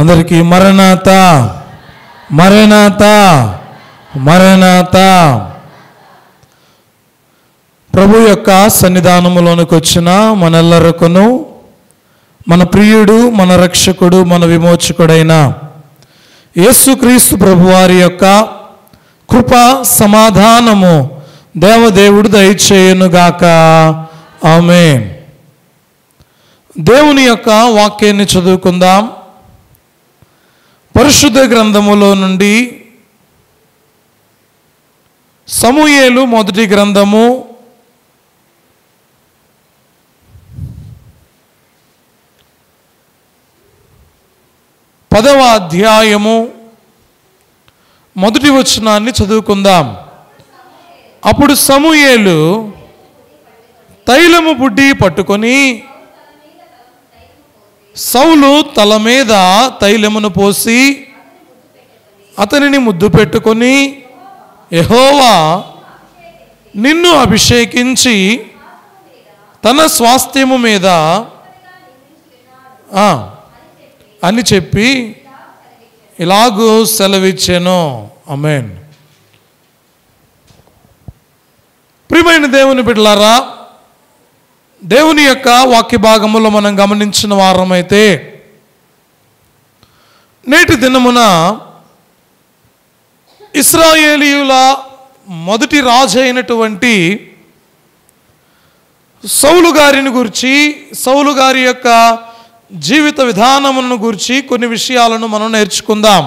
అందరికీ మరణాత మరణాత మరణాత. ప్రభు యొక్క సన్నిధానములోనికి వచ్చిన మనెల్లరకును మన ప్రియుడు, మన రక్షకుడు, మన విమోచకుడైన యేసుక్రీస్తు ప్రభువారి యొక్క కృప సమాధానము దేవదేవుడు దయచేయునుగాక. ఆమేన్. దేవుని యొక్క వాక్యాన్ని చదువుకుందాం. పరిశుద్ధ గ్రంథములో నుండి సమూయేలు మొదటి గ్రంథము 10వ అధ్యాయము మొదటి వచనాన్ని చదువుకుందాం. అప్పుడు సమూయేలు తైలము బుడ్డి పట్టుకొని సౌలు తల మీద తైలమును పోసి అతనిని ముద్దు పెట్టుకొని, యెహోవా నిన్ను అభిషేకించి తన స్వాస్థ్యము మీద అని చెప్పి ఇలాగూ సెలవిచ్చెను. ఆమేన్. ప్రియమైన దేవుని బిడ్డలారా, దేవుని యొక్క వాక్య భాగములో మనం గమనించిన వారమైతే నేటి దినమున ఇశ్రాయేలీయుల మొదటి రాజు అయినటువంటి సౌలు గారిని గురించి, సౌలు గారి యొక్క జీవిత విధానమును గురించి కొన్ని విషయాలను మనం నేర్చుకుందాం.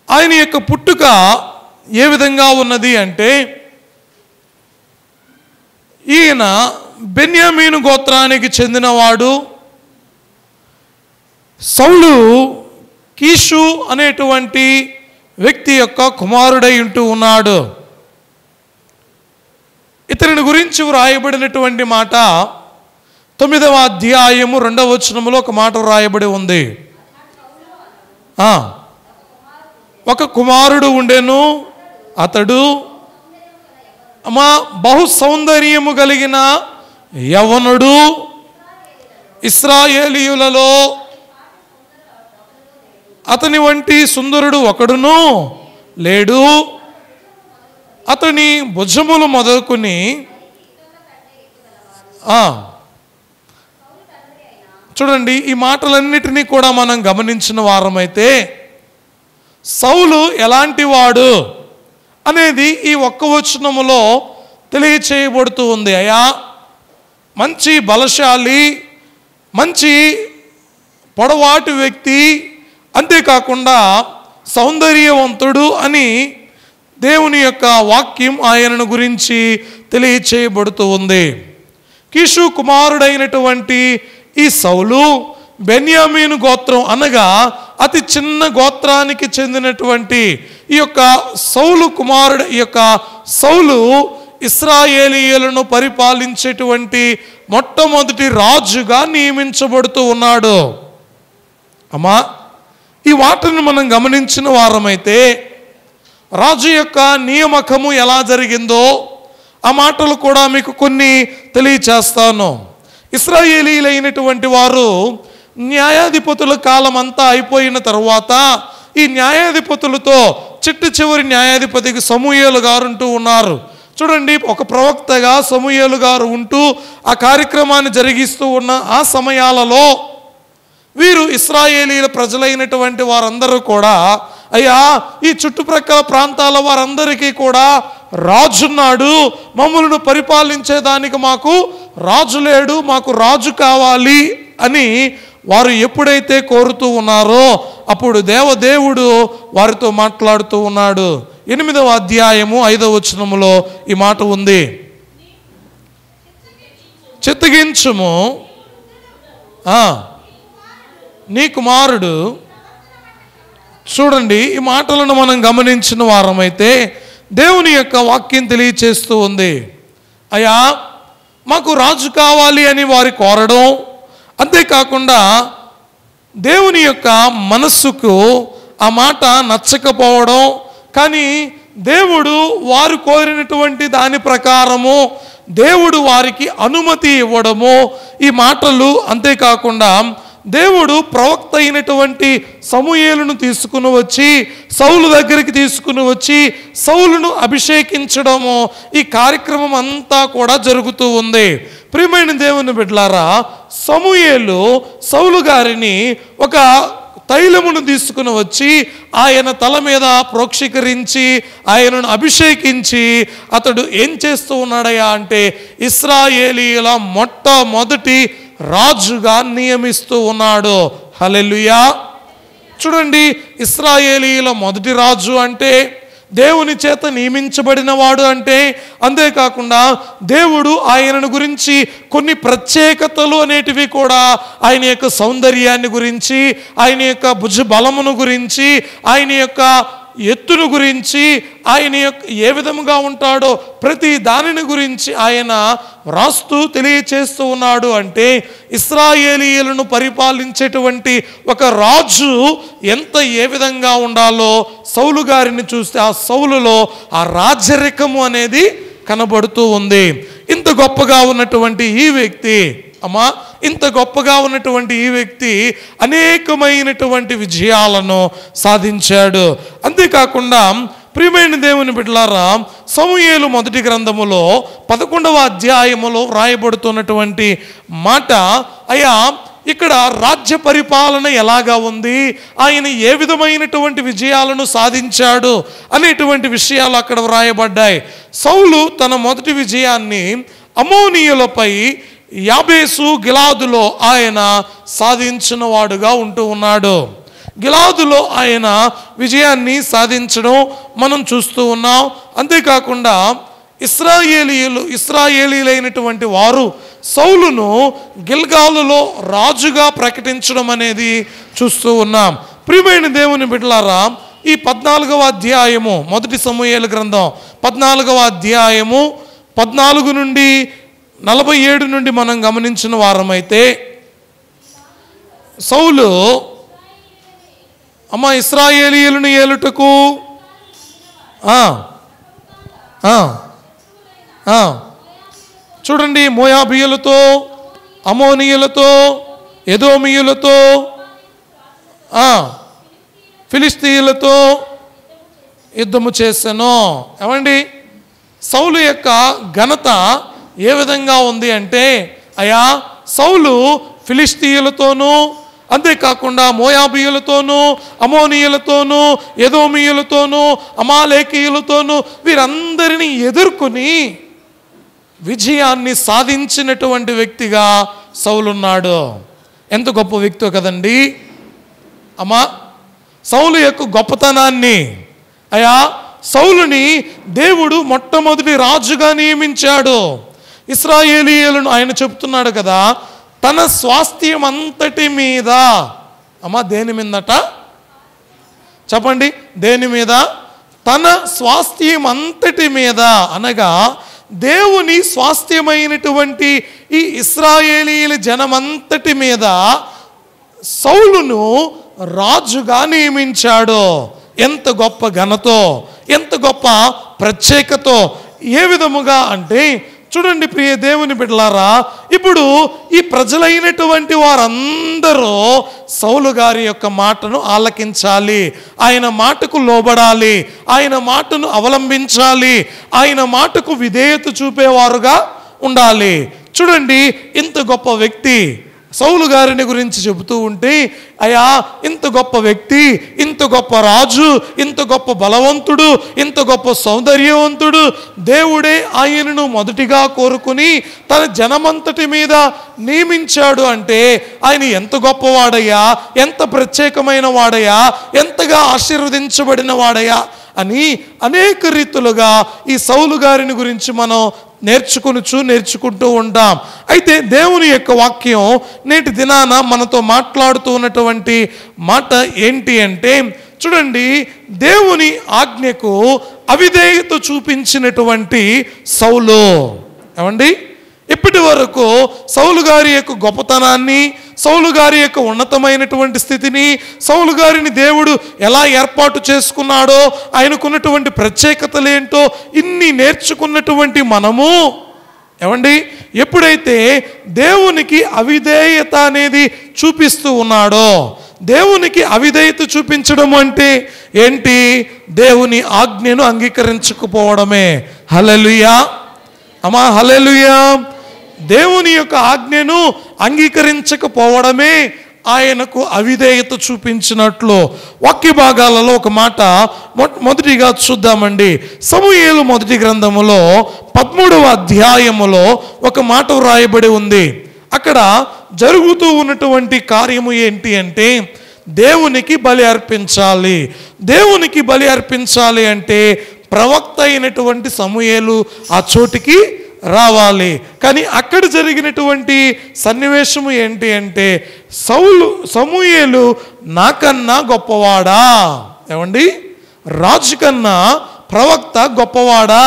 ఆయన యొక్క పుట్టుక ఏ విధంగా ఉన్నది అంటే, ఈయన బెన్యామీను గోత్రానికి చెందినవాడు. సౌలు కీషు అనేటువంటి వ్యక్తి యొక్క కుమారుడై ఉంటూ ఉన్నాడు. ఇతని గురించి వ్రాయబడినటువంటి మాట 9వ అధ్యాయము 2వ వచనములో ఒక మాట వ్రాయబడి ఉంది. ఒక కుమారుడు ఉండెను, అతడు బహు సౌందర్యము కలిగిన యవనుడు, ఇశ్రాయేలీయులలో అతని వంటి సుందరుడు ఒకడును లేడు. అతని భుజములు మొదలుకొని చూడండి, ఈ మాటలన్నిటినీ కూడా మనం గమనించిన వారమైతే సౌలు ఎలాంటి వాడు అనేది ఈ ఒక్క వచనములో తెలియచేయబడుతూ ఉంది. అయ్యా, మంచి బలశాలి, మంచి పొడవాటి వ్యక్తి, అంతేకాకుండా సౌందర్యవంతుడు అని దేవుని యొక్క వాక్యం ఆయనను గురించి తెలియచేయబడుతూ ఉంది. కీషు కుమారుడైనటువంటి ఈ సౌలు బెన్యామీను గోత్రం అనగా అతి చిన్న గోత్రానికి చెందినటువంటి ఈ యొక్క సౌలు కుమారుడు, ఈ యొక్క సౌలు ఇశ్రాయేలీయులను పరిపాలించేటువంటి మొట్టమొదటి రాజుగా నియమించబడుతూ ఉన్నాడు. అమ్మా, ఈ వాటిని మనం గమనించిన వారమైతే రాజు యొక్క నియామకము ఎలా జరిగిందో ఆ మాటలు కూడా మీకు కొన్ని తెలియచేస్తాను. ఇశ్రాయేలీయులైనటువంటి వారు న్యాయాధిపతుల కాలం అంతా అయిపోయిన తర్వాత ఈ న్యాయాధిపతులతో చివరి న్యాయాధిపతికి సమూయేలు గారు ఉంటూ ఉన్నారు. చూడండి, ఒక ప్రవక్తగా సమూయేలు గారు ఉంటూ ఆ కార్యక్రమాన్ని జరిగిస్తూ ఉన్న ఆ సమయాలలో వీరు ఇశ్రాయేలీల ప్రజలైనటువంటి వారందరూ కూడా, అయ్యా, ఈ చుట్టుప్రక్కల ప్రాంతాల వారందరికీ కూడా రాజున్నాడు, మమ్మల్ని పరిపాలించేదానికి మాకు రాజు లేడు, మాకు రాజు కావాలి అని వారు ఎప్పుడైతే కోరుతూ ఉన్నారో అప్పుడు దేవదేవుడు వారితో మాట్లాడుతూ ఉన్నాడు. 8వ అధ్యాయము 5వ వచనములో ఈ మాట ఉంది. చిత్తగించుము, నీ కుమారుడు. చూడండి, ఈ మాటలను మనం గమనించిన వారమైతే దేవుని యొక్క వాక్యం తెలియచేస్తూ ఉంది. అయ్యా, మాకు రాజు కావాలి అని వారి కోరడం, అంతేకాకుండా దేవుని యొక్క మనస్సుకు ఆ మాట నచ్చకపోవడం, కానీ దేవుడు వారు కోరినటువంటి దాని ప్రకారము దేవుడు వారికి అనుమతి ఇవ్వడము, ఈ మాటలు అంతేకాకుండా దేవుడు ప్రవక్త అయినటువంటి సమూయేలును తీసుకుని వచ్చి సౌలు దగ్గరికి తీసుకుని వచ్చి సౌలును అభిషేకించడము, ఈ కార్యక్రమం అంతా కూడా జరుగుతూ ఉంది. ప్రియమైన దేవుని బిడ్డలారా, సమూయేలు సౌలు గారిని ఒక తైలమును తీసుకుని వచ్చి ఆయన తల మీద ప్రోక్షీకరించి ఆయనను అభిషేకించి అతడు ఏం చేస్తూ ఉన్నాడయ్యా అంటే ఇశ్రాయేలీయుల మొట్టమొదటి రాజుగా నియమిస్తూ ఉన్నాడు. హల్లెలూయా. చూడండి, ఇశ్రాయేలీయుల మొదటి రాజు అంటే దేవుని చేత నియమించబడిన వాడు అంటే, అంతేకాకుండా దేవుడు ఆయనను గురించి కొన్ని ప్రత్యేకతలు అనేటివి కూడా, ఆయన యొక్క సౌందర్యాన్ని గురించి, ఆయన యొక్క భుజ బలమును గురించి, ఆయన యొక్క ఎత్తును గురించి, ఆయన యొక్క ఏ విధముగా ఉంటాడో ప్రతి దానిని గురించి ఆయన రాస్తూ తెలియచేస్తూ ఉన్నాడు. అంటే ఇశ్రాయేలీయులను పరిపాలించేటువంటి ఒక రాజు ఏ విధంగా ఉండాలో సౌలు గారిని చూస్తే ఆ సౌలులో ఆ రాజరికము అనేది కనబడుతూ ఉంది. ఇంత గొప్పగా ఉన్నటువంటి ఈ వ్యక్తి ఇంత గొప్పగా ఉన్నటువంటి ఈ వ్యక్తి అనేకమైనటువంటి విజయాలను సాధించాడు. అంతేకాకుండా ప్రియమైన దేవుని బిడ్డలారా, సమూయేలు మొదటి గ్రంథములో 11వ అధ్యాయములో వ్రాయబడుతున్నటువంటి మాట, అయ్యా ఇక్కడ రాజ్య పరిపాలన ఎలాగా ఉంది, ఆయన ఏ విధమైనటువంటి విజయాలను సాధించాడు అనేటువంటి విషయాలు అక్కడ వ్రాయబడ్డాయి. సౌలు తన మొదటి విజయాన్ని అమోనీయులపై యాబేసు గిలాదులో ఆయన సాధించిన వాడుగా ఉంటూ ఉన్నాడు. గిలాదులో ఆయన విజయాన్ని మనం చూస్తూ ఉన్నాం. అంతేకాకుండా ఇశ్రాయేలీలైనటువంటి వారు సౌలును గిల్గాలులో రాజుగా ప్రకటించడం అనేది చూస్తూ ఉన్నాం. ప్రియమైన దేవుని బిడ్డలారా, ఈ 14వ అధ్యాయము మొదటి సమూయేలు గ్రంథం 14వ అధ్యాయము 14 నుండి 47 నుండి మనం గమనించిన వారమైతే, సౌలు ఇశ్రాయేలీయులను ఏలుటకు చూడండి, మోయాబీయులతో, అమోనీయులతో, ఎదోమీయులతో, ఫిలిస్తీయులతో యుద్ధము చేశాను. ఏమండి, సౌలు యొక్క ఘనత ఏ విధంగా ఉంది అంటే, అయా సౌలు ఫిలిస్తీయులతోనూ, అంతేకాకుండా మోయాబీయులతోనూ, అమోనీయులతోనూ, ఎదోమీయులతోనూ, అమాలేకీయులతోనూ వీరందరినీ ఎదుర్కొని విజయాన్ని సాధించినటువంటి వ్యక్తిగా సౌలున్నాడు. ఎంత గొప్ప వ్యక్తో కదండి. సౌలు యొక్క గొప్పతనాన్ని, అయా సౌలుని దేవుడు మొట్టమొదటి రాజుగా నియమించాడు. ఇశ్రాయేలీయులను ఆయన చెప్తున్నాడు కదా, తన స్వాస్థ్యం అంతటి మీద, దేని మీదట చెప్పండి, దేని మీద? తన స్వాస్థ్యం అంతటి మీద, అనగా దేవుని స్వాస్థ్యమైనటువంటి ఈ ఇశ్రాయేలీయుల జనమంతటి మీద సౌలును రాజుగా నియమించాడు. ఎంత గొప్ప ఘనతో, ఎంత గొప్ప ప్రత్యేకతో, ఏ విధముగా అంటే చూడండి ప్రియ దేవుని బిడ్డలారా, ఇప్పుడు ఈ ప్రజలైనటువంటి వారందరూ సౌలు గారి యొక్క మాటను ఆలకించాలి, ఆయన మాటకు లోబడాలి, ఆయన మాటను అవలంబించాలి, ఆయన మాటకు విధేయత చూపేవారుగా ఉండాలి. చూడండి, ఇంత గొప్ప వ్యక్తి సౌలు గారిని గురించి చెబుతూ ఉంటే, అయ్యా ఇంత గొప్ప వ్యక్తి, ఇంత గొప్ప రాజు, ఇంత గొప్ప బలవంతుడు, ఇంత గొప్ప సౌందర్యవంతుడు, దేవుడే ఆయనను మొదటిగా కోరుకుని తన జనమంతటి మీద నియమించాడు అంటే ఆయన ఎంత గొప్పవాడయ్యా, ఎంత ప్రత్యేకమైన వాడయ్యా, ఎంతగా ఆశీర్వదించబడిన వాడయ్యా అని అనేక రీతులుగా ఈ సౌలు గారిని గురించి మనం నేర్చుకుంటూ ఉంటాం. అయితే దేవుని యొక్క వాక్యం నేటి దినాన మనతో మాట్లాడుతూ ఉన్నటువంటి మాట ఏంటి అంటే, చూడండి, దేవుని ఆజ్ఞకు అవిధేయత చూపించినటువంటి సౌలు. ఏమండి, ఇప్పటి వరకు సౌలు గారి యొక్క గొప్పతనాన్ని, సౌలు గారి యొక్క ఉన్నతమైనటువంటి స్థితిని, సౌలు గారిని దేవుడు ఎలా ఏర్పాటు చేసుకున్నాడో, ఆయనకున్నటువంటి ప్రత్యేకతలేంటో ఇన్ని నేర్చుకున్నటువంటి మనము ఏమండి, ఎప్పుడైతే దేవునికి అవిధేయత అనేది చూపిస్తూ ఉన్నాడో, దేవునికి అవిధేయత చూపించడం అంటే ఏంటి? దేవుని ఆజ్ఞను అంగీకరించకపోవడమే. హల్లెలూయా అమ్మా, హల్లెలూయా. దేవుని యొక్క ఆజ్ఞను అంగీకరించకపోవడమే ఆయనకు అవిధేయత చూపించినట్లు. వాక్య భాగాలలో ఒక మాట మొదటిగా చూద్దామండి. సమూయేలు మొదటి గ్రంథములో 13వ అధ్యాయములో ఒక మాట వ్రాయబడి ఉంది. అక్కడ జరుగుతూ ఉన్నటువంటి కార్యము ఏంటి అంటే దేవునికి బలి అర్పించాలి. దేవునికి బలి అర్పించాలి అంటే ప్రవక్త అయినటువంటి సమూయేలు ఆ చోటికి రావాలి. కానీ అక్కడ జరిగినటువంటి సన్నివేశము ఏంటి అంటే సమూయేలు నాకన్నా గొప్పవాడా? ఏమండి, రాజు కన్నా ప్రవక్త గొప్పవాడా?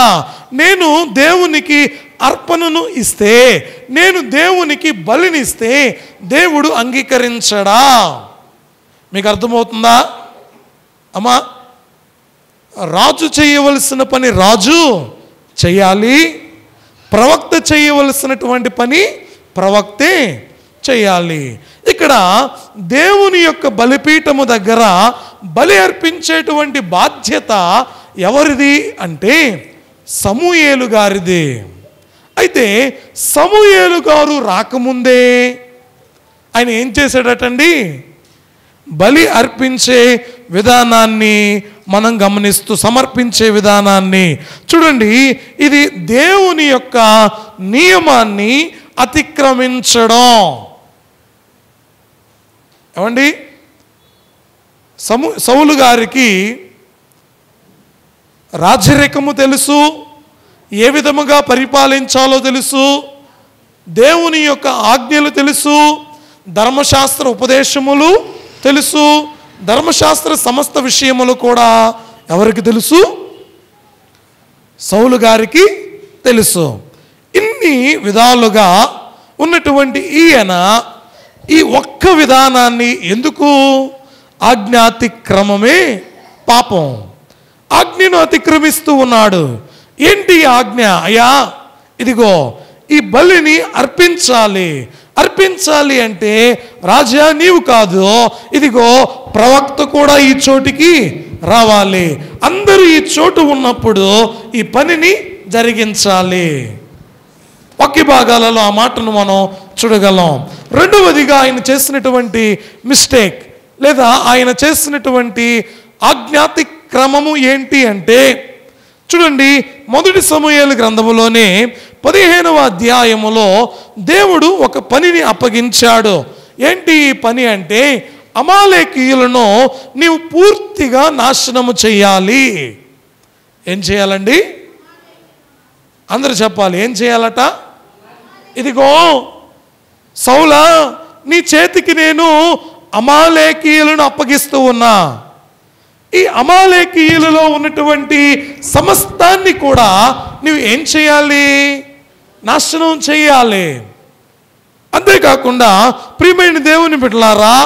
నేను దేవునికి అర్పణను ఇస్తే, నేను దేవునికి బలినిస్తే దేవుడు అంగీకరించడా? మీకు అర్థమవుతుందా అమ్మా? రాజు చేయవలసిన పని రాజు చేయాలి, ప్రవక్త చేయవలసినటువంటి పని ప్రవక్తే చేయాలి. ఇక్కడ దేవుని యొక్క బలిపీఠము దగ్గర బలి అర్పించేటువంటి బాధ్యత ఎవరిది అంటే సమూయేలు గారిది. అయితే సమూయేలు గారు రాకముందే ఆయన ఏం చేశాడటండి? బలి అర్పించే విధానాన్ని మనం గమనిస్తూ, సమర్పించే విధానాన్ని చూడండి. ఇది దేవుని యొక్క నియమాన్ని అతిక్రమించడం. ఏమండి, సౌలు గారికి రాజరికము తెలుసు, ఏ విధముగా పరిపాలించాలో తెలుసు, దేవుని యొక్క ఆజ్ఞలు తెలుసు, ధర్మశాస్త్ర ఉపదేశములు తెలుసు, ధర్మశాస్త్ర సమస్త విషయములు కూడా ఎవరికి తెలుసు? సౌలు గారికి తెలుసు. ఇన్ని విధాలుగా ఉన్నటువంటి ఈయన ఈ ఒక్క విధానాన్ని ఎందుకు? ఆజ్ఞాతిక్రమమే పాపం. ఆజ్ఞను అతిక్రమిస్తూ ఉన్నాడు. ఏంటి ఆజ్ఞ? అయ్యా, ఇదిగో ఈ బలిని అర్పించాలి. అర్పించాలి అంటే రాజా నీవు కాదు, ఇదిగో ప్రవక్త కూడా ఈ చోటికి రావాలి. అందరూ ఈ చోటు ఉన్నప్పుడు ఈ పనిని జరిగించాలి. వాక్య భాగాలలో ఆ మాటను మనం చూడగలం. రెండవదిగా ఆయన చేసినటువంటి మిస్టేక్ లేదా ఆయన చేసినటువంటి ఆజ్ఞాతిక్రమము ఏంటి అంటే చూడండి, మొదటి సమూయేలు గ్రంథములోనే 15వ అధ్యాయములో దేవుడు ఒక పనిని అప్పగించాడు. ఏంటి ఈ పని అంటే అమాలేకీయులను నీవు పూర్తిగా నాశనము చేయాలి. ఏం చేయాలండి? అందరూ చెప్పాలి. ఏం చేయాలట? ఇదిగో సౌలా, నీ చేతికి నేను అమాలేకీయులను అప్పగిస్తూ ఉన్నా. ఈ అమాలేకీయులలో ఉన్నటువంటి సమస్తాన్ని కూడా నువ్వు ఏం చేయాలి? నాశనం చేయాలి. అంతేకాకుండా ప్రియమైన దేవుని బిడ్డలారా,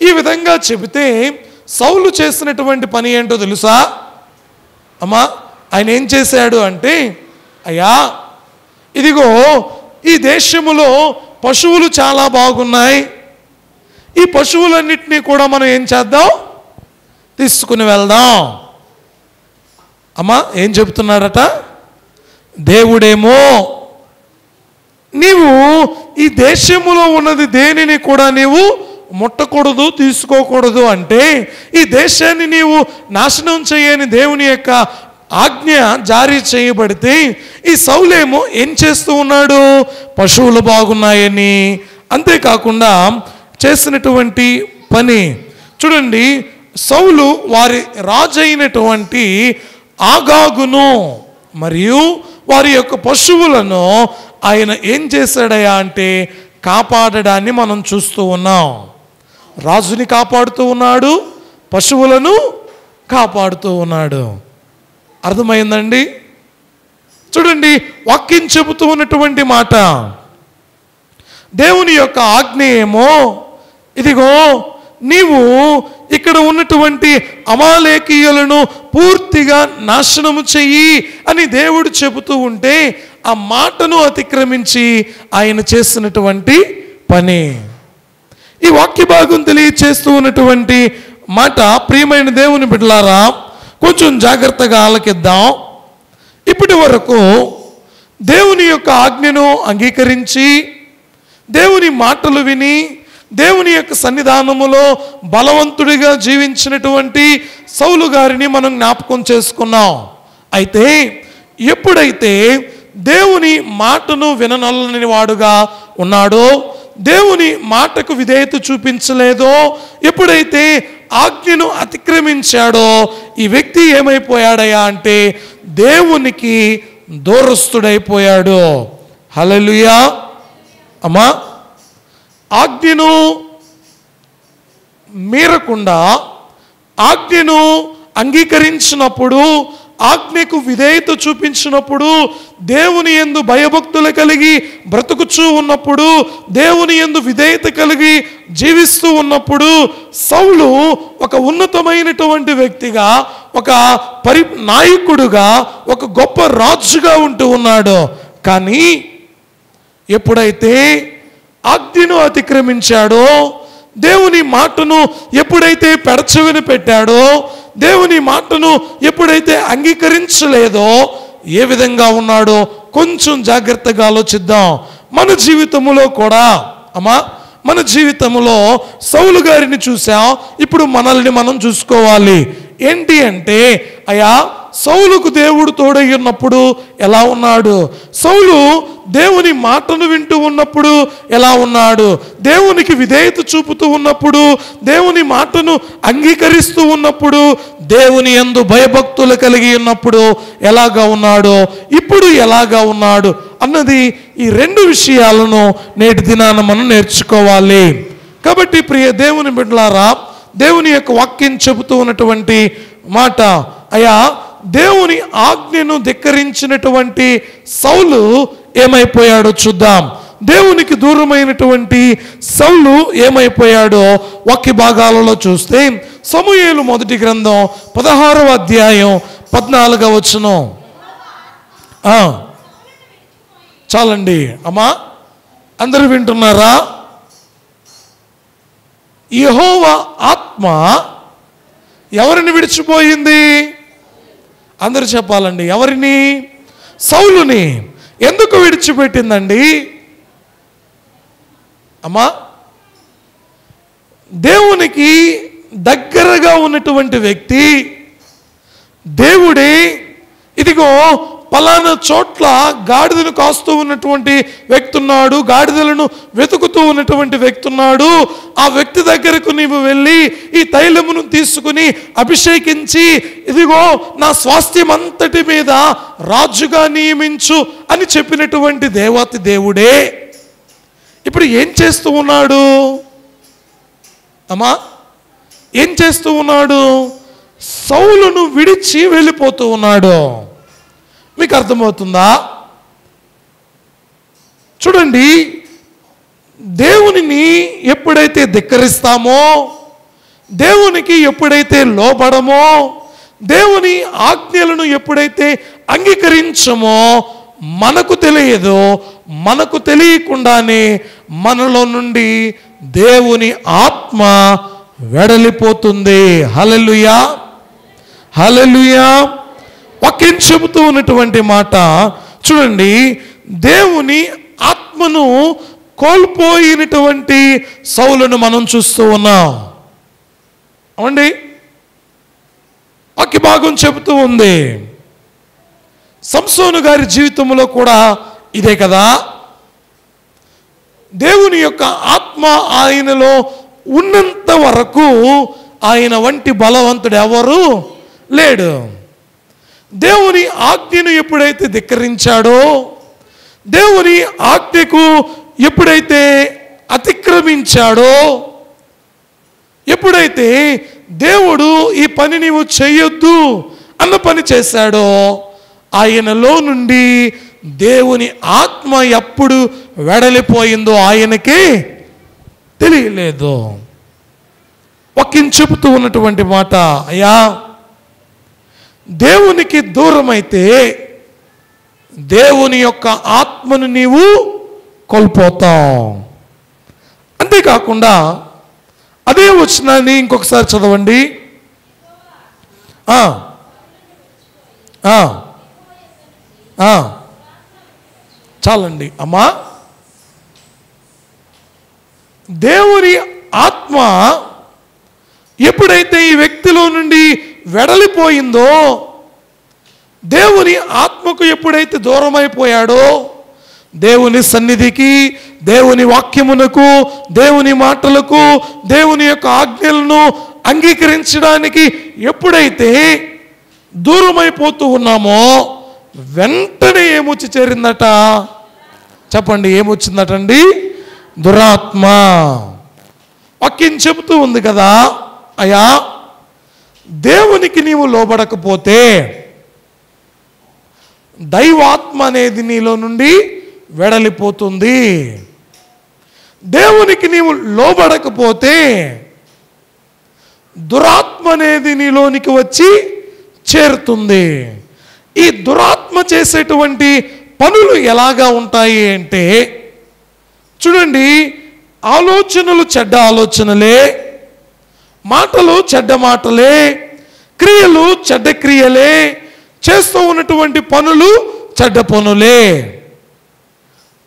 ఈ విధంగా చెబితే సౌలు చేసినటువంటి పని ఏంటో తెలుసా అమ్మా? ఆయన ఏం చేశాడు అంటే, అయ్యా ఇదిగో ఈ దేశములో పశువులు చాలా బాగున్నాయి, ఈ పశువులన్నిటినీ కూడా మనం ఏం చేద్దాం? తీసుకుని వెళ్దాం. అమ్మా ఏం చెబుతున్నాడట? దేవుడేమో నీవు ఈ దేశములో ఉన్నది దేనిని కూడా నీవు ముట్టకూడదు, తీసుకోకూడదు అంటే ఈ దేశాన్ని నీవు నాశనం చేయని దేవుని యొక్క ఆజ్ఞ జారీ చేయబడితే ఈ సౌలేమో ఏం చేస్తూ ఉన్నాడు? పశువులు బాగున్నాయని. అంతేకాకుండా చేసినటువంటి పని చూడండి, సౌలు వారి రాజు అయినటువంటి ఆగాగును మరియు వారి యొక్క పశువులను ఆయన ఏం చేశాడయా అంటే కాపాడడాన్ని మనం చూస్తూ ఉన్నాం. రాజుని కాపాడుతూ ఉన్నాడు, పశువులను కాపాడుతూ ఉన్నాడు. అర్థమైందండి? చూడండి, వాక్యం చెబుతూ ఉన్నటువంటి మాట, దేవుని యొక్క ఆజ్ఞ ఏమో ఇదిగో నీవు ఇక్కడ ఉన్నటువంటి అమాలేకీయులను పూర్తిగా నాశనము చెయ్యి అని దేవుడు చెబుతూ ఉంటే ఆ మాటను అతిక్రమించి ఆయన చేసినటువంటి పని. ఈ వాక్య భాగం తెలియచేస్తూ ఉన్నటువంటి మాట ప్రియమైన దేవుని బిడ్డలారా కొంచెం జాగ్రత్తగా ఆలకిద్దాం. ఇప్పటి వరకు దేవుని యొక్క ఆజ్ఞను అంగీకరించి దేవుని మాటలు విని దేవుని యొక్క సన్నిధానములో బలవంతుడిగా జీవించినటువంటి సౌలు గారిని మనం జ్ఞాపకం చేసుకున్నాం. అయితే ఎప్పుడైతే దేవుని మాటను విననల్లని వాడుగా ఉన్నాడో, దేవుని మాటకు విధేయత చూపించలేదో, ఎప్పుడైతే ఆజ్ఞను అతిక్రమించాడో ఈ వ్యక్తి ఏమైపోయాడయ్యా అంటే దేవునికి దూరస్తుడైపోయాడు. హల్లెలూయా. అమ్మా, ఆజ్ఞను మీరకుండా ఆజ్ఞను అంగీకరించినప్పుడు, ఆజ్ఞకు విధేయత చూపించినప్పుడు, దేవుని యందు భయభక్తులు కలిగి బ్రతుకుచూ ఉన్నప్పుడు, దేవుని యందు విధేయత కలిగి జీవిస్తూ ఉన్నప్పుడు సౌలు ఒక ఉన్నతమైనటువంటి వ్యక్తిగా, ఒక నాయకుడుగా, ఒక గొప్ప రాజుగా ఉంటూ ఉన్నాడు. కానీ ఎప్పుడైతే ఆజ్ఞను అతిక్రమించాడో, దేవుని మాటను ఎప్పుడైతే పెడచెవిన పెట్టాడో, దేవుని మాటను ఎప్పుడైతే అంగీకరించలేదో ఏ విధంగా ఉన్నాడో కొంచెం జాగ్రత్తగా ఆలోచిద్దాం. మన జీవితంలో కూడా అమ్మా, మన జీవితంలో సౌలు గారిని చూసాం, ఇప్పుడు మనల్ని మనం చూసుకోవాలి. ఏంటి అంటే అయ్యా, సౌలుకు దేవుడు తోడై ఉన్నప్పుడు ఎలా ఉన్నాడు? సౌలు దేవుని మాటను వింటూ ఉన్నప్పుడు ఎలా ఉన్నాడు? దేవునికి విధేయత చూపుతూ ఉన్నప్పుడు, దేవుని మాటను అంగీకరిస్తూ ఉన్నప్పుడు, దేవుని యందు భయభక్తులు కలిగి ఉన్నప్పుడు ఎలాగా ఉన్నాడో, ఇప్పుడు ఎలాగా ఉన్నాడు అన్నది ఈ రెండు విషయాలను నేటి దినాన మనం నేర్చుకోవాలి. కాబట్టి ప్రియ దేవుని బిడ్డలారా, దేవుని యొక్క వాక్యం చెబుతూ ఉన్నటువంటి మాట, అయ్యా దేవుని ఆజ్ఞను ధిక్కరించినటువంటి సౌలు ఏమైపోయాడో చూద్దాం. దేవునికి దూరమైనటువంటి సౌలు ఏమైపోయాడో వాక్య భాగాలలో చూస్తే సమూయేలు మొదటి గ్రంథం 16వ అధ్యాయం 14వ వచనం. చాలండి అమ్మా, అందరూ వింటున్నారా? యెహోవా ఆత్మ ఎవరిని విడిచిపోయింది? అందరూ చెప్పాలండి. ఎవరిని? సౌలుని. ఎందుకు విడిచిపెట్టిందండి అమ్మా? దేవునికి దగ్గరగా ఉన్నటువంటి వ్యక్తి, దేవుడే ఇదిగో పలానా చోట్ల గాడిదను కాస్తూ ఉన్నటువంటి వ్యక్తి ఉన్నాడు, గాడిదలను వెతుకుతూ ఉన్నటువంటి వ్యక్తి ఉన్నాడు, ఆ వ్యక్తి దగ్గరకు నీవు వెళ్ళి ఈ తైలమును తీసుకుని అభిషేకించి ఇదిగో నా స్వాస్థ్యం అంతటి మీద రాజుగా నియమించు అని చెప్పినటువంటి దేవతి దేవుడే ఇప్పుడు ఏం చేస్తూ ఉన్నాడు అమ్మా? ఏం చేస్తూ ఉన్నాడు? సౌలును విడిచి వెళ్ళిపోతూ ఉన్నాడు. మీకు అర్థమవుతుందా? చూడండి, దేవునిని ఎప్పుడైతే ధిక్కరిస్తామో, దేవునికి ఎప్పుడైతే లోబడమో, దేవుని ఆజ్ఞలను ఎప్పుడైతే అంగీకరించమో, మనకు తెలియదో, మనకు తెలియకుండానే మనలో నుండి దేవుని ఆత్మ వెడలిపోతుంది. హల్లెలూయా, హల్లెలూయా. వాక్యం చెబుతూ ఉన్నటువంటి మాట చూడండి, దేవుని ఆత్మను కోల్పోయినటువంటి సౌలును మనం చూస్తూ ఉన్నాం. అవండి, వాక్య భాగం చెబుతూ ఉంది. సంసోను గారి జీవితంలో కూడా ఇదే కదా. దేవుని యొక్క ఆత్మ ఆయనలో ఉన్నంత వరకు ఆయన వంటి బలవంతుడు ఎవరు లేడు. దేవుని ఆజ్ఞను ఎప్పుడైతే ధిక్కరించాడో, దేవుని ఆజ్ఞకు ఎప్పుడైతే అతిక్రమించాడో, ఎప్పుడైతే దేవుడు ఈ పని నీవు చేయొద్దు అన్న పని చేశాడో, ఆయనలో నుండి దేవుని ఆత్మ ఎప్పుడు వెడలిపోయిందో ఆయనకి తెలియలేదు. వాక్యం చెబుతూ ఉన్నటువంటి మాట, అయ్యా దేవునికి దూరమైతే దేవుని యొక్క ఆత్మను నీవు కోల్పోతావు. అంతేకాకుండా అదే వచనాన్ని ఇంకొకసారి చదవండి. చాలండి అమ్మా. దేవుని ఆత్మ ఎప్పుడైతే ఈ వ్యక్తిలో నుండి వెడలిపోయిందో, దేవుని ఆత్మకు ఎప్పుడైతే దూరమైపోయాడో, దేవుని సన్నిధికి, దేవుని వాక్యమునకు, దేవుని మాటలకు, దేవుని యొక్క ఆజ్ఞలను అంగీకరించడానికి ఎప్పుడైతే దూరమైపోతూ ఉన్నామో వెంటనే ఏమొచ్చి చేరిందట? చెప్పండి, ఏమొచ్చిందటండి? దురాత్మ. వాక్యం చెబుతూ ఉంది కదా, అయ్యా దేవునికి నీవు లోబడకపోతే దైవాత్మ అనేది నీలో నుండి వెడలిపోతుంది. దేవునికి నీవు లోబడకపోతే దురాత్మ అనేది నీలోనికి వచ్చి చేరుతుంది. ఈ దురాత్మ చేసేటువంటి పనులు ఎలాగా ఉంటాయి అంటే, చూడండి, ఆలోచనలు చెడ్డ ఆలోచనలే, మాటలు చెడ్డ మాటలే, క్రియలు చెడ్డ క్రియలే, చేస్తూ ఉన్నటువంటి పనులు చెడ్డ పనులే.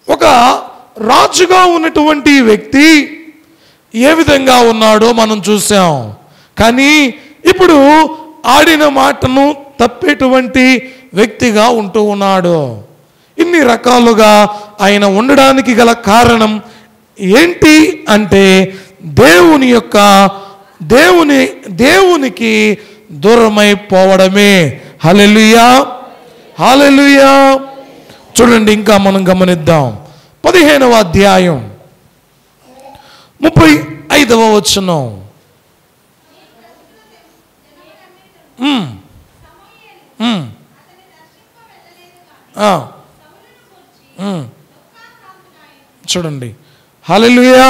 ఒక రాజుగా ఉన్నటువంటి వ్యక్తి ఏ విధంగా ఉన్నాడో మనం చూసాం. కానీ ఇప్పుడు ఆడిన మాటను తప్పేటువంటి వ్యక్తిగా ఉంటూ ఉన్నాడు. ఇన్ని రకాలుగా ఆయన ఉండడానికి గల కారణం ఏంటి అంటే దేవునికి దూరమైపోవడమే. హల్లెలూయా, హల్లెలూయా. చూడండి, ఇంకా మనం గమనిద్దాం. 15వ అధ్యాయం 35వ వచనం. చూడండి, హల్లెలూయా.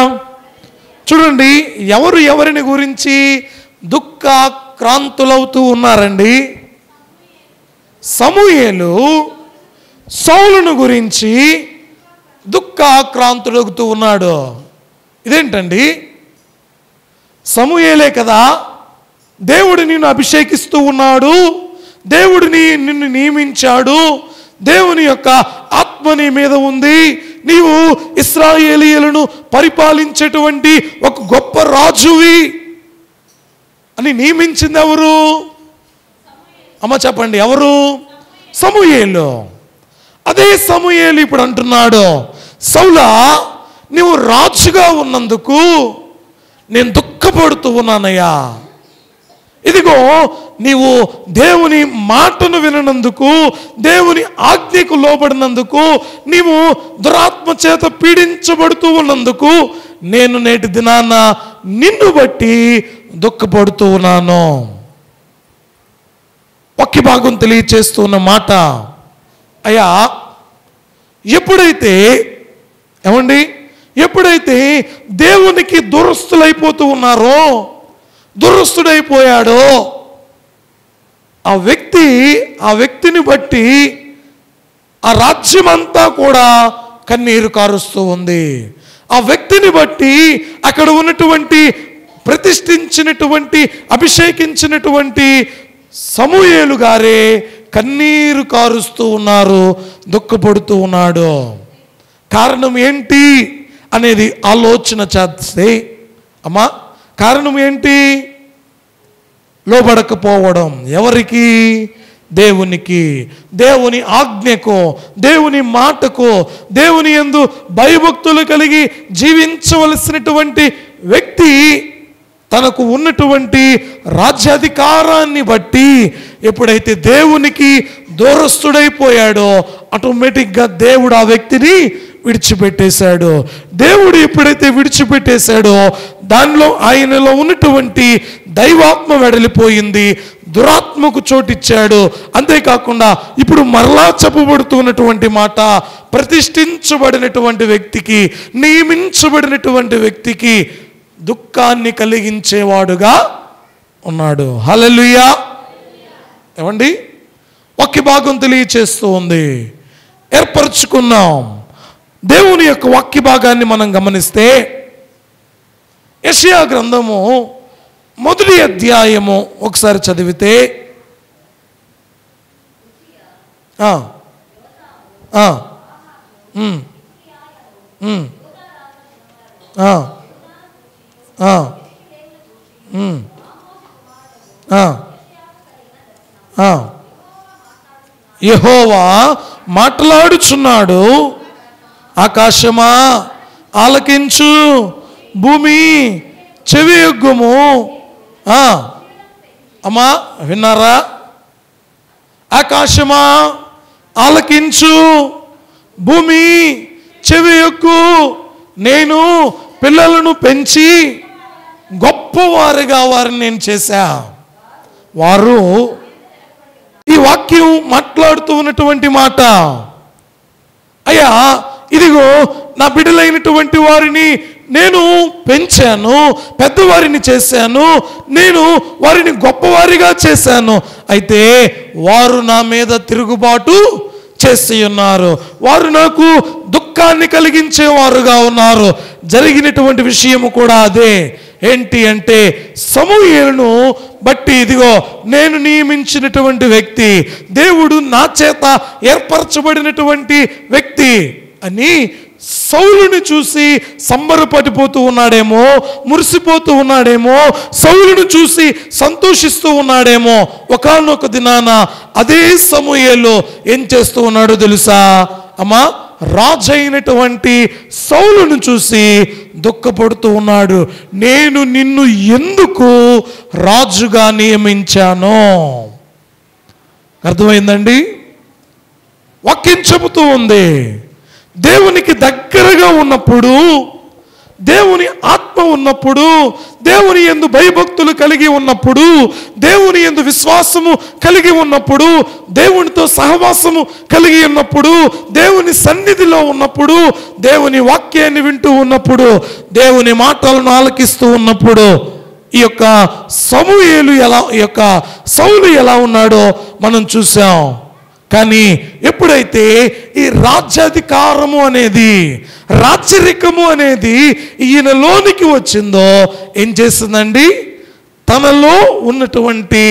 చూడండి, ఎవరు ఎవరిని గురించి దుఃఖాక్రాంతులవుతూ ఉన్నారండి? సమూయేలు సౌలును గురించి దుఃఖాక్రాంతుడవుతూ ఉన్నాడు. ఇదేంటండి? సమూయేలే కదా, దేవుడు నిన్ను అభిషేకిస్తూ ఉన్నాడు, దేవుడు నిన్ను నియమించాడు, దేవుని యొక్క ఆత్మ నీ మీద ఉంది, నీవు ఇశ్రాయేలీయులను పరిపాలించేటువంటి ఒక గొప్ప రాజువి అని నియమించింది ఎవరు? అమ్మ చెప్పండి, ఎవరు? సమూయేలు. అదే సమూయేలు ఇప్పుడు అంటున్నాడు, సౌలా, నీవు రాజుగా ఉన్నందుకు నేను దుఃఖపడుతూ ఉన్నానయ్యా. ఇదిగో, నీవు దేవుని మాటను వినందుకు, దేవుని ఆజ్ఞకు లోబడినందుకు, నీవు దురాత్మ చేత పీడించబడుతూ ఉన్నందుకు నేను నేటి దినాన నిన్ను బట్టి దుఃఖపడుతూ ఉన్నాను. ఒక్క భాగం తెలియచేస్తున్న మాట, అయ్యా ఎప్పుడైతే దేవునికి దురస్తులైపోతూ ఉన్నారో, దురస్తుడైపోయాడో ఆ వ్యక్తిని బట్టి ఆ రాజ్యం అంతా కూడా కన్నీరు కారుస్తూ ఉంది. ఆ వ్యక్తిని బట్టి అక్కడ ఉన్నటువంటి ప్రతిష్ఠించినటువంటి అభిషేకించినటువంటి సమూయేలు గారే కన్నీరు కారుస్తూ ఉన్నారు, దుఃఖపడుతూ ఉన్నాడు. కారణం ఏంటి అనేది ఆలోచన చేస్తే, అమ్మా, కారణం ఏంటి? లోబడకపోవడం. ఎవరికి? దేవునికి, దేవుని ఆజ్ఞకు, దేవుని మాటకు, దేవుని యందు భయభక్తులు కలిగి జీవించవలసినటువంటి వ్యక్తి తనకు ఉన్నటువంటి రాజ్యాధికారాన్ని బట్టి ఎప్పుడైతే దేవునికి దూరస్తుడైపోయాడో ఆటోమేటిక్గా దేవుడు ఆ వ్యక్తిని విడిచిపెట్టేశాడు. దేవుడు ఎప్పుడైతే విడిచిపెట్టేశాడో దానిలో ఆయనలో ఉన్నటువంటి దైవాత్మ వెడలిపోయింది, దురాత్మకు చోటిచ్చాడు. అంతేకాకుండా ఇప్పుడు మరలా చెప్పబడుతున్నటువంటి మాట, ప్రతిష్ఠించబడినటువంటి వ్యక్తికి, నియమించబడినటువంటి వ్యక్తికి దుఃఖాన్ని కలిగించేవాడుగా ఉన్నాడు. హల్లెలూయా. ఏమండి, ఒక్క భాగం తెలియచేస్తూ ఉంది. ఏర్పరచుకున్నాం. దేవుని యొక్క వాక్య భాగాన్ని మనం గమనిస్తే యెషయా గ్రంథము 1వ అధ్యాయము ఒకసారి చదివితే యెహోవా మాట్లాడుచున్నాడు, ఆకాశమా ఆలకించు, భూమి చెవియొగ్గుము. అమ్మా విన్నారా? ఆకాశమా ఆలకించు, భూమి చెవియొగ్గు, నేను పిల్లలను పెంచి గొప్పవారిగా వారిని నేను చేశా. వారు ఈ వాక్యం మాట్లాడుతూ ఉన్నటువంటి మాట, అయ్యా ఇదిగో నా బిడ్డలైనటువంటి వారిని నేను పెంచాను, పెద్దవారిని చేశాను, నేను వారిని గొప్పవారిగా చేశాను. అయితే వారు నా మీద తిరుగుబాటు చేసి ఉన్నారు, వారు నాకు దుఃఖాన్ని కలిగించేవారుగా ఉన్నారు. జరిగినటువంటి విషయము కూడా అదే. ఏంటి అంటే సమూయేలును బట్టి ఇదిగో నేను నియమించినటువంటి వ్యక్తి, దేవుడు నా చేత ఏర్పరచబడినటువంటి వ్యక్తి అని సౌలుని చూసి సంబరపడిపోతూ ఉన్నాడేమో, మురిసిపోతూ ఉన్నాడేమో, సౌలును చూసి సంతోషిస్తూ ఉన్నాడేమో. ఒకానొక దినాన అదే సమూయేలు ఏం చేస్తూ ఉన్నాడో తెలుసా అమ్మా? రాజైనటువంటి సౌలును చూసి దుఃఖపడుతూ ఉన్నాడు. నేను నిన్ను ఎందుకు రాజుగా నియమించాను? అర్థమైందండి? వాక్యం చెబుతూ ఉంది, దేవునికి దగ్గరగా ఉన్నప్పుడు, దేవుని ఆత్మ ఉన్నప్పుడు, దేవుని యందు భయభక్తులు కలిగి ఉన్నప్పుడు, దేవుని యందు విశ్వాసము కలిగి ఉన్నప్పుడు, దేవునితో సహవాసము కలిగి ఉన్నప్పుడు, దేవుని సన్నిధిలో ఉన్నప్పుడు, దేవుని వాక్యాన్ని వింటూ ఉన్నప్పుడు, దేవుని మాటలను ఆలకిస్తూ ఉన్నప్పుడు ఈ యొక్క సమూయేలు సౌలు ఎలా ఉన్నాడో మనం చూసాం. కానీ ఎప్పుడైతే ఈ రాజ్యాధికారము అనేది, రాచరికము అనేది ఈయనలోనికి వచ్చిందో ఏం చేసిందండి? తనలో ఉన్నటువంటి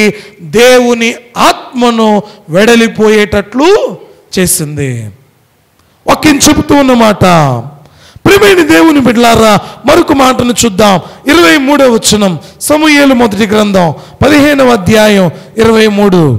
దేవుని ఆత్మను వెడలిపోయేటట్లు చేసింది. వాక్యం చెబుతూ ఉన్నమాట. ప్రియమైన దేవుని బిడ్డలారా, మరొక మాటను చూద్దాం. 23వ వచనం, సమూయేలు మొదటి గ్రంథం 15వ అధ్యాయం 23.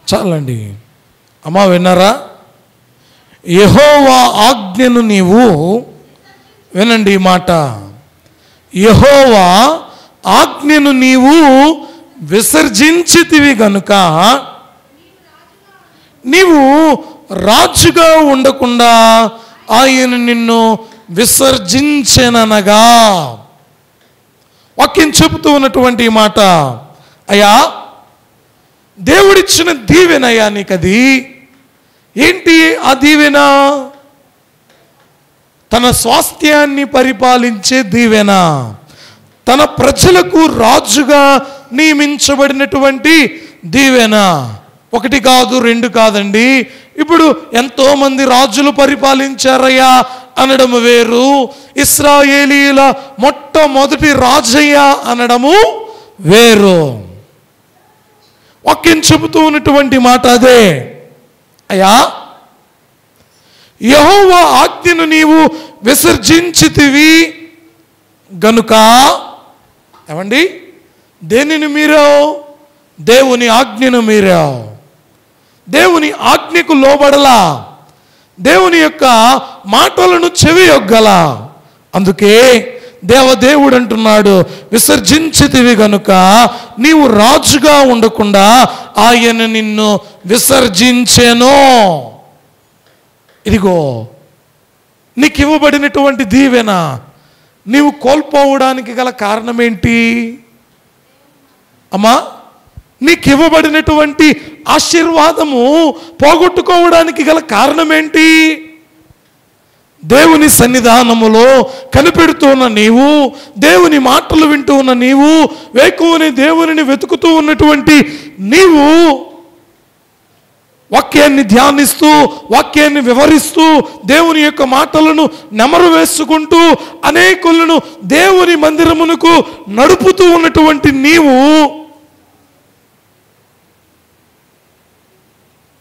చాలండి అమ్మా, విన్నారా? యెహోవా ఆజ్ఞను నీవు, వినండి ఈ మాట, యెహోవా ఆజ్ఞను నీవు విసర్జించితివి గనుక నీవు రాజుగా ఉండకుండా ఆయన నిన్ను విసర్జించెననగా. వాక్యం చెబుతూ ఉన్నటువంటి మాట, అయ్యా దేవుడిచ్చిన దీవెనయ్యా నీకది. ఏంటి ఆ దీవెన? తన స్వాస్థ్యాన్ని పరిపాలించే దీవెన, తన ప్రజలకు రాజుగా నియమించబడినటువంటి దీవెన. ఒకటి కాదు, రెండు కాదండి. ఇప్పుడు ఎంతోమంది రాజులు పరిపాలించారయ్యా అనడము వేరు, ఇశ్రాయేలీల మొట్టమొదటి రాజయ్య అనడము వేరు. వాక్యం చెబుతూ ఉన్నటువంటి మాట అదే. అయ్యా యెహోవా ఆజ్ఞను నీవు విసర్జించితివి గనుక, ఏమండి దేనిని మీరావు? దేవుని ఆజ్ఞను మీరావు. దేవుని ఆజ్ఞకు లోబడలా, దేవుని యొక్క మాటలను చెవియొగ్గలా. అందుకే దేవదేవుడు అంటున్నాడు, విసర్జించితివి గనుక నీవు రాజుగా ఉండకుండా ఆయన నిన్ను విసర్జించెను. ఇదిగో నీకు ఇవ్వబడినటువంటి దీవెన నీవు కోల్పోవడానికి గల కారణం ఏంటి? అమ్మా, నీకు ఇవ్వబడినటువంటి ఆశీర్వాదము పోగొట్టుకోవడానికి గల కారణం ఏంటి? దేవుని సన్నిధానములో కనిపెడుతూ ఉన్న నీవు, దేవుని మాటలు వింటూ ఉన్న నీవు, వేకువని దేవునిని వెతుకుతూ ఉన్నటువంటి నీవు, వాక్యాన్ని ధ్యానిస్తూ, వాక్యాన్ని వివరిస్తూ, దేవుని యొక్క మాటలను నెమరు వేసుకుంటూ అనేకులను దేవుని మందిరమునకు నడుపుతూ ఉన్నటువంటి నీవు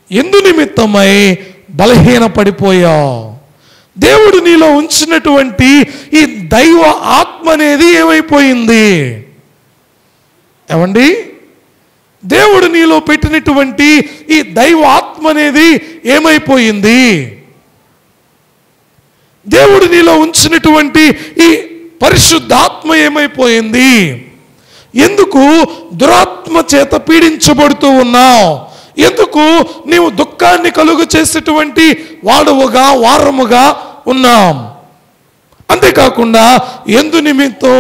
ఎందు నిమిత్తమై బలహీన పడిపోయావు. దేవుడు నీలో ఉంచినటువంటి ఈ దైవ ఆత్మ అనేది ఏమైపోయింది? ఏమండి, దేవుడు నీలో పెట్టినటువంటి ఈ దైవ ఆత్మ అనేది ఏమైపోయింది? దేవుడు నీలో ఉంచినటువంటి ఈ పరిశుద్ధాత్మ ఏమైపోయింది? ఎందుకు దురాత్మ చేత పీడించబడుతూ ఉన్నావు? ఎందుకు నీవు దుఃఖాన్ని కలుగు చేసేటువంటి వాడవుగా వారముగా ఉన్నాం? అంతేకాకుండా ఎందు నిమిత్తం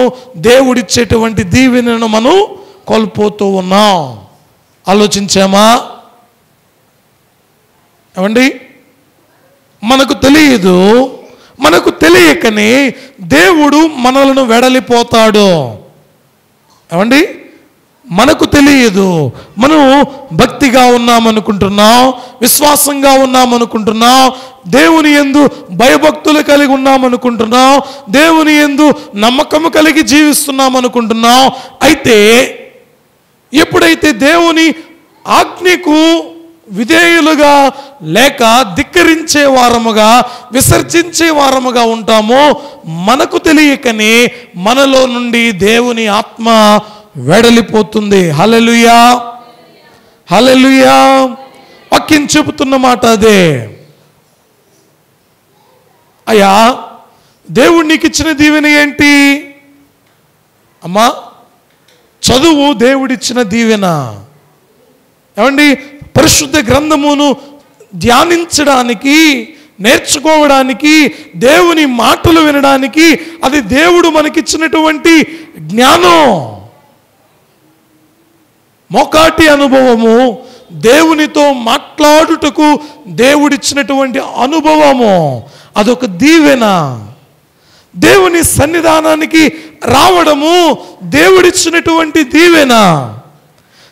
దేవుడిచ్చేటువంటి దీవెనను మనం కోల్పోతూ ఉన్నాం. ఆలోచించామా? ఏమండి, మనకు తెలియదు, మనకు తెలియకనే దేవుడు మనలను వెడలిపోతాడు. ఏమండి, మనకు తెలియదు, మనం భక్తిగా ఉన్నామనుకుంటున్నాం, విశ్వాసంగా ఉన్నామనుకుంటున్నాం, దేవుని యందు భయభక్తులు కలిగి ఉన్నామనుకుంటున్నాం, దేవుని యందు నమ్మకము కలిగి జీవిస్తున్నాం అనుకుంటున్నాం. అయితే ఎప్పుడైతే దేవుని ఆజ్ఞకు విధేయులుగా లేక ధిక్కరించే వారముగా, విసర్జించే వారముగా ఉంటామో మనకు తెలియకనే మనలో నుండి దేవుని ఆత్మ వెడలిపోతుంది. హల్లెలూయా, హల్లెలూయా. వాక్యం చెబుతున్న మాట అదే. అయ్యా, దేవుడు నీకు ఇచ్చిన దీవెన ఏంటి? అమ్మా, చదువు దేవుడిచ్చిన దీవెన. ఏమండి, పరిశుద్ధ గ్రంథమును ధ్యానించడానికి, నేర్చుకోవడానికి, దేవుని మాటలు వినడానికి అది దేవుడు మనకిచ్చినటువంటి జ్ఞానం, మోకాటి అనుభవము, దేవునితో మాట్లాడుటకు దేవుడిచ్చినటువంటి అనుభవము, అదొక దీవెన. దేవుని సన్నిధానానికి రావడము దేవుడిచ్చినటువంటి దీవెన.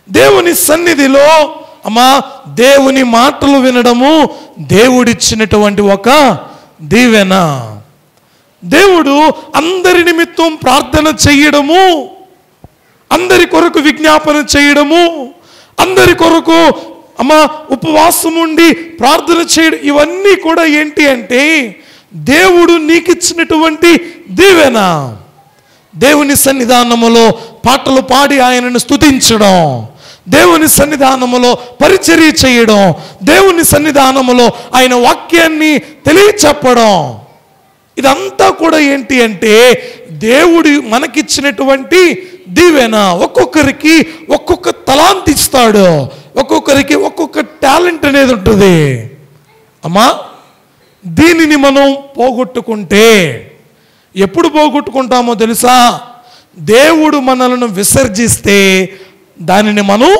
దేవుని సన్నిధిలో అమ్మా దేవుని మాటలు వినడము దేవుడిచ్చినటువంటి ఒక దీవెన. దేవుడు అందరి నిమిత్తం ప్రార్థన చేయడము, అందరి కొరకు విజ్ఞాపన చేయడము, అందరి కొరకు అమ్మా ఉపవాసం ఉండి ప్రార్థన చేయడం, ఇవన్నీ కూడా ఏంటి అంటే దేవుడు నీకిచ్చినటువంటి దీవెన. దేవుని సన్నిధానములో పాటలు పాడి ఆయనను స్తుతించడం, దేవుని సన్నిధానములో పరిచర్య చేయడం, దేవుని సన్నిధానములో ఆయన వాక్యాన్ని తెలియచెప్పడం, ఇదంతా కూడా ఏంటి అంటే దేవుడు మనకిచ్చినటువంటి దీవెన. ఒక్కొక్కరికి ఒక్కొక్క తలాంత్ ఇస్తాడు, ఒక్కొక్కరికి ఒక్కొక్క టాలెంట్ అనేది ఉంటుంది. అమ్మా, దీనిని మనం పోగొట్టుకుంటే ఎప్పుడు పోగొట్టుకుంటామో తెలుసా? దేవుడు మనలను విసర్జిస్తే దానిని మనం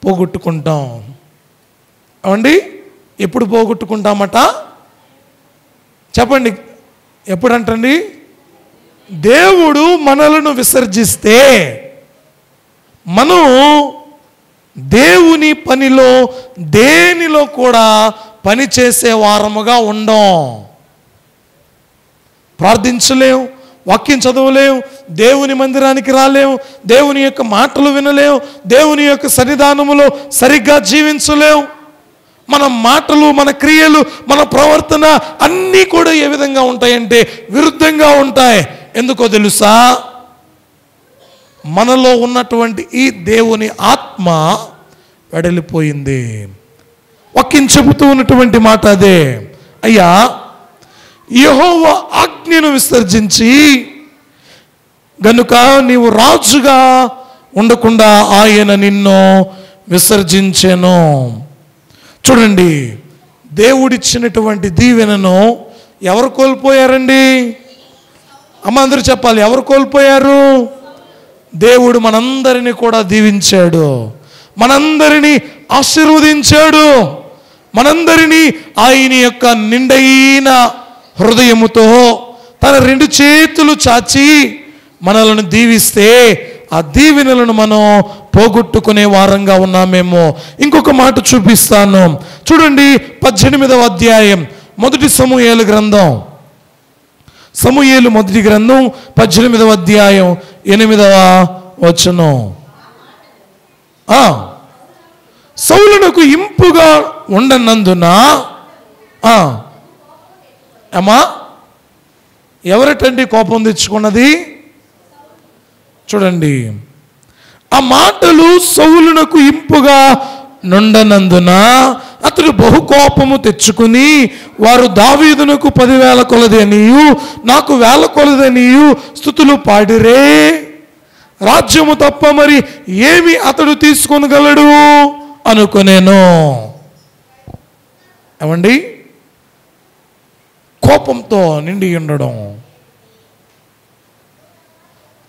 పోగొట్టుకుంటాం. అవండి, ఎప్పుడు పోగొట్టుకుంటామట చెప్పండి? ఎప్పుడంటండి? దేవుడు మనలను విసర్జిస్తే మనం దేవుని పనిలో దేనిలో కూడా పని చేసే వారముగా ఉండం. ప్రార్థించలేం, వాక్యం చదవలేం, దేవుని మందిరానికి రాలేం, దేవుని యొక్క మాటలు వినలేం, దేవుని యొక్క సన్నిధానములో సరిగ్గా జీవించలేం. మన మాటలు, మన క్రియలు, మన ప్రవర్తన అన్నీ కూడా ఏ విధంగా ఉంటాయంటే విరుద్ధంగా ఉంటాయి. ఎందుకో తెలుసా? మనలో ఉన్నటువంటి ఈ దేవుని ఆత్మ వెడలిపోయింది. వాక్యం చెబుతూ ఉన్నటువంటి మాట అదే. అయ్యా, యెహోవా ఆజ్ఞను విసర్జించి గనుక నీవు రాజుగా ఉండకుండా ఆయన నిన్ను విసర్జించెను. చూడండి, దేవుడిచ్చినటువంటి దీవెనను ఎవరు కోల్పోయారండి? అమ్మ అందరూ చెప్పాలి, ఎవరు కోల్పోయారు? దేవుడు మనందరినీ కూడా దీవించాడు, మనందరినీ ఆశీర్వదించాడు, మనందరినీ ఆయన యొక్క నిండైన హృదయముతో తన 2 చేతులు చాచి మనలను దీవిస్తే ఆ దీవెనలను మనం పోగొట్టుకునే వారంగా ఉన్నామేమో. ఇంకొక మాట చూపిస్తాను చూడండి. 18వ అధ్యాయం మొదటి సమూయేలు గ్రంథం, సమూయేలు మొదటి గ్రంథం 18వ అధ్యాయం 8వ వచనం. సౌలునకు ఇంపుగా ఉండనందున అమ్మా ఎవరటండి కోపం తెచ్చుకున్నది? చూడండి, ఆ మాటలు సౌలునకు ఇంపుగా నుండనందున అతడు బహు కోపము తెచ్చుకుని, వారు దావీదునకు 10,000 కొలది అనియు నాకు 1,000 కొలది అనియు స్తుతులు పాడిరే, రాజ్యము తప్ప మరి ఏమి అతడు తీసుకొనగలడు అనుకునేను. ఏమండి, కోపంతో నిండి ఉండడం.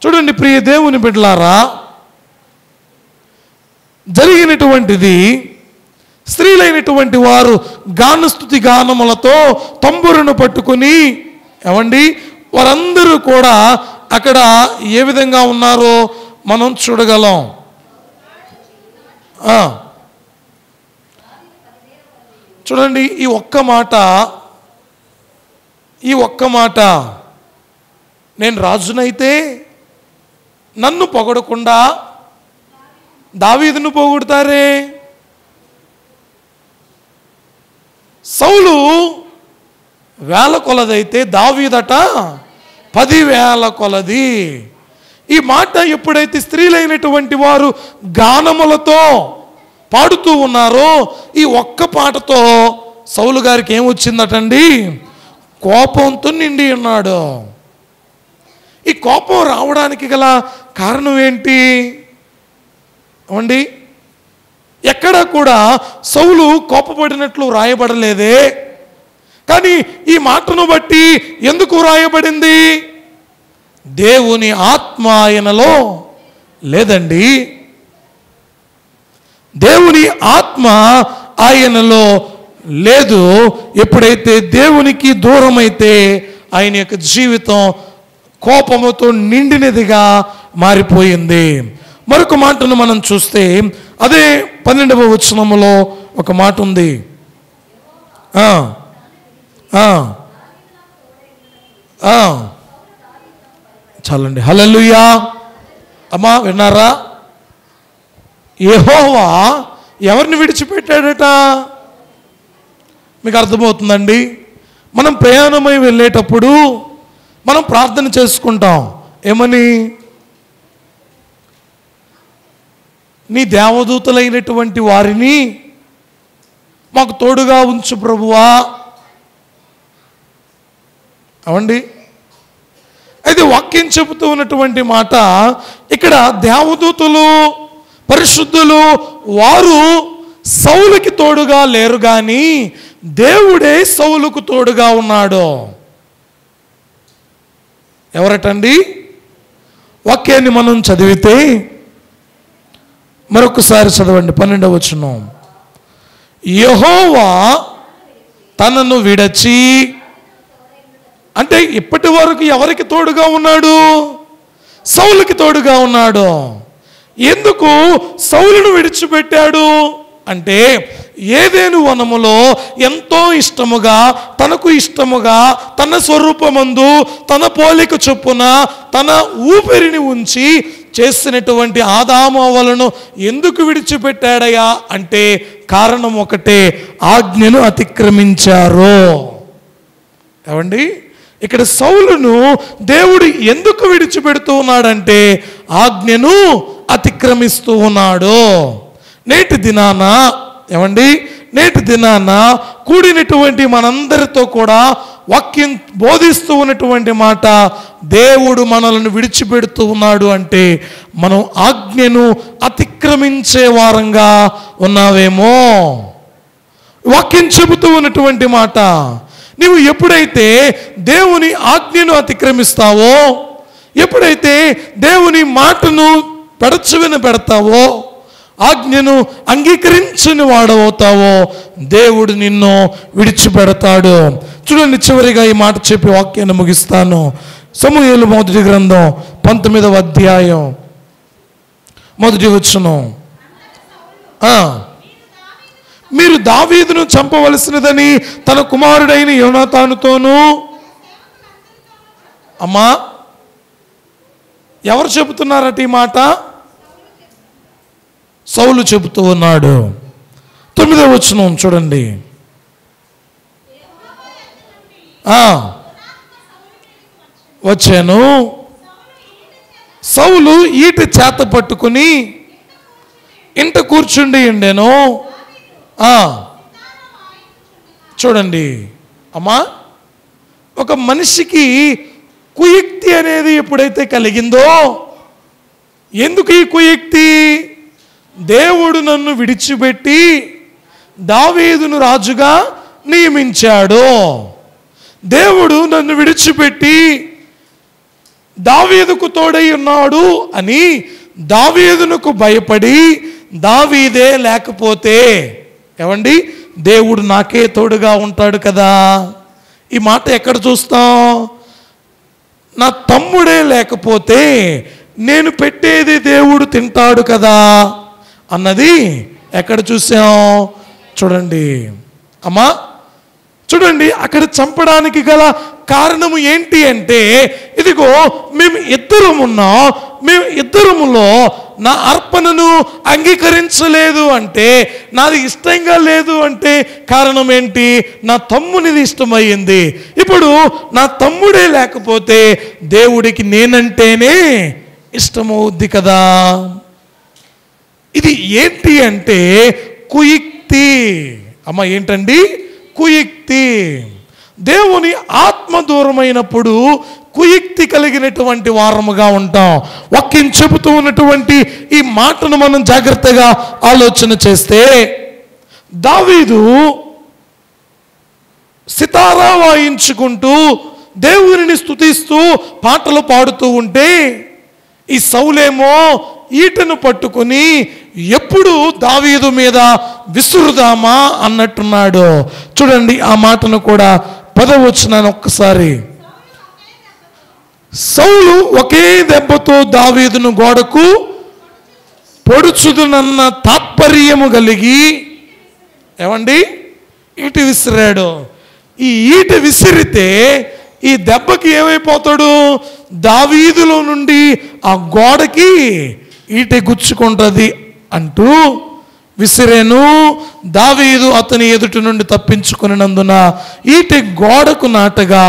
చూడండి ప్రియ దేవుని బిడ్డలారా, జరిగినటువంటిది స్త్రీలైనటువంటి వారు గానస్తుతి గానములతో తంబురును పట్టుకుని, ఏమండి వారందరూ కూడా అక్కడ ఏ విధంగా ఉన్నారో మనం చూడగలం. చూడండి, ఈ ఒక్క మాట నేను రాజునైతే నన్ను పొగడకుండా దావీదును పొగుడతారే. సౌలు 1,000 కొలదైతే దావీదట 10,000 కొలది. ఈ మాట ఎప్పుడైతే స్త్రీలైనటువంటి వారు గానములతో పాడుతూ ఉన్నారో, ఈ ఒక్క పాటతో సౌలు గారికి ఏమొచ్చిందటండి? కోపంతో నిండి ఉన్నాడు. ఈ కోపం రావడానికి గల కారణం ఏంటి అండి? ఎక్కడ కూడా సౌలు కోపపడినట్లు రాయబడలేదే. కానీ ఈ మాటను బట్టి ఎందుకు రాయబడింది? దేవుని ఆత్మ ఆయనలో లేదండి. దేవుని ఆత్మ ఆయనలో లేదు. ఎప్పుడైతే దేవునికి దూరమైతే ఆయన యొక్క జీవితం కోపముతో నిండినదిగా మారిపోయింది. మరొక మాటను మనం చూస్తే అదే 12వ వచనములో ఒక మాట ఉంది. చాలండి, హల్లెలూయా. అమ్మా విన్నారా? యెహోవా ఎవరిని విడిచిపెట్టాడట? మీకు అర్థమవుతుందండి? మనం ప్రయాణమై వెళ్ళేటప్పుడు మనం ప్రార్థన చేసుకుంటాం. ఏమని? నీ దేవదూతలైనటువంటి వారిని మాకు తోడుగా ఉంచు ప్రభువా. అవండి, అయితే వాక్యం చెబుతూ ఉన్నటువంటి మాట ఇక్కడ దేవదూతలు పరిశుద్ధులు వారు సౌలుకి తోడుగా లేరు, కానీ దేవుడే సౌలుకు తోడుగా ఉన్నాడు. ఎవరటండి? వాక్యాన్ని మనం చదివితే మరొకసారి చదవండి. 12వ వచనం. యెహోవా తనను విడచి, అంటే ఇప్పటి వరకు ఎవరికి తోడుగా ఉన్నాడు? సౌలుకి తోడుగా ఉన్నాడు. ఎందుకు సౌలును విడిచిపెట్టాడు అంటే, ఏదెను వనములో ఎంతో ఇష్టముగా, తనకు ఇష్టముగా, తన స్వరూపమందు తన పోలిక చొప్పున తన ఊపిరిని ఉంచి చేసినటువంటి ఆదాము అవ్వలను ఎందుకు విడిచిపెట్టాడయా అంటే కారణం ఒకటే, ఆజ్ఞను అతిక్రమించారు. ఏమండి, ఇక్కడ సౌలును దేవుడు ఎందుకు విడిచిపెడుతూ ఉన్నాడంటే ఆజ్ఞను అతిక్రమిస్తూ ఉన్నాడు. నేటి దినాన ఏమండి, నేటి దినాన కూడినటువంటి మనందరితో కూడా వాక్యం బోధిస్తూ ఉన్నటువంటి మాట, దేవుడు మనల్ని విడిచిపెడుతూ ఉన్నాడు అంటే మనం ఆజ్ఞను అతిక్రమించే వారంగా ఉన్నావేమో. వాక్యం చెబుతూ ఉన్నటువంటి మాట, నీవు ఎప్పుడైతే దేవుని ఆజ్ఞను అతిక్రమిస్తావో, ఎప్పుడైతే దేవుని మాటను పెడచెవిన పెడతావో, ఆజ్ఞను అంగీకరించని వాడవుతావో, దేవుడు నిన్ను విడిచిపెడతాడు. చూడండి, చివరిగా ఈ మాట చెప్పి వాక్యాన్ని ముగిస్తాను. సమూయేలు మొదటి గ్రంథం 19వ అధ్యాయం 1వ వచనం. మీరు దావీదును చంపవలసినదని తన కుమారుడైన యోనాతానుతోనూ. అమ్మా, ఎవరు చెబుతున్నారట ఈ మాట? సౌలు చెబుతూ ఉన్నాడు. 9వ వచనం చూడండి. వచ్చాను, సౌలు ఈట చేత పట్టుకుని ఇంట కూర్చుండి ఉండెను. చూడండి అమ్మా, ఒక మనిషికి కుయుక్తి అనేది ఎప్పుడైతే కలిగిందో, ఎందుకు ఈ కుయుక్తి? దేవుడు నన్ను విడిచిపెట్టి దావీదును రాజుగా నియమించాడు, దేవుడు నన్ను విడిచిపెట్టి దావీదుకు తోడై ఉన్నాడు అని దావీదునకు భయపడి, దావీదే లేకపోతే ఏమండి దేవుడు నాకే తోడుగా ఉంటాడు కదా. ఈ మాట ఎక్కడ చూస్తాం? నా తమ్ముడే లేకపోతే నేను పెట్టేది దేవుడు తింటాడు కదా అన్నది ఎక్కడ చూసాం? చూడండి అమ్మా, చూడండి, అక్కడ చంపడానికి గల కారణము ఏంటి అంటే, ఇదిగో మేము ఇద్దరములో నా అర్పణను అంగీకరించలేదు అంటే, నాది ఇష్టంగా లేదు అంటే కారణం ఏంటి? నా తమ్మునిది ఇష్టమయ్యింది. ఇప్పుడు నా తమ్ముడే లేకపోతే దేవుడికి నేనంటేనే ఇష్టమవుద్ది కదా. ఇది ఏంటి అంటే కుయుక్తి. అమ్మ, ఏంటండి కుయుక్తి? దేవుని ఆత్మ దూరమైనప్పుడు కుయుక్తి కలిగినటువంటి వారముగా ఉంటాం. వాక్యం చెబుతూ ఉన్నటువంటి ఈ మాటను మనం జాగ్రత్తగా ఆలోచన చేస్తే, దావీదు సితారా వాయించుకుంటూ దేవునిని స్తుతిస్తూ పాటలు పాడుతూ ఉంటే, ఈ సౌలేమో ఈటను పట్టుకుని ఎప్పుడు దావీదు మీద విసురుదామా అన్నట్టున్నాడు. చూడండి ఆ మాటను కూడా 10వ వచనాన్ని ఒక్కసారి. సౌలు ఒకే దెబ్బతో దావీదును గోడకు పొడుచుదునన్న తాత్పర్యము కలిగి ఏమండి ఈట విసిరాడు. ఈ ఈట విసిరితే ఈ దెబ్బకి ఏమైపోతాడు? దావీదులో నుండి ఆ గోడకి ఈట గుచ్చుకుంటుంది అంటూ విసిరేను. దావీదు అతని ఎదుటి నుండి తప్పించుకున్నందున ఈట గోడకు నాటగా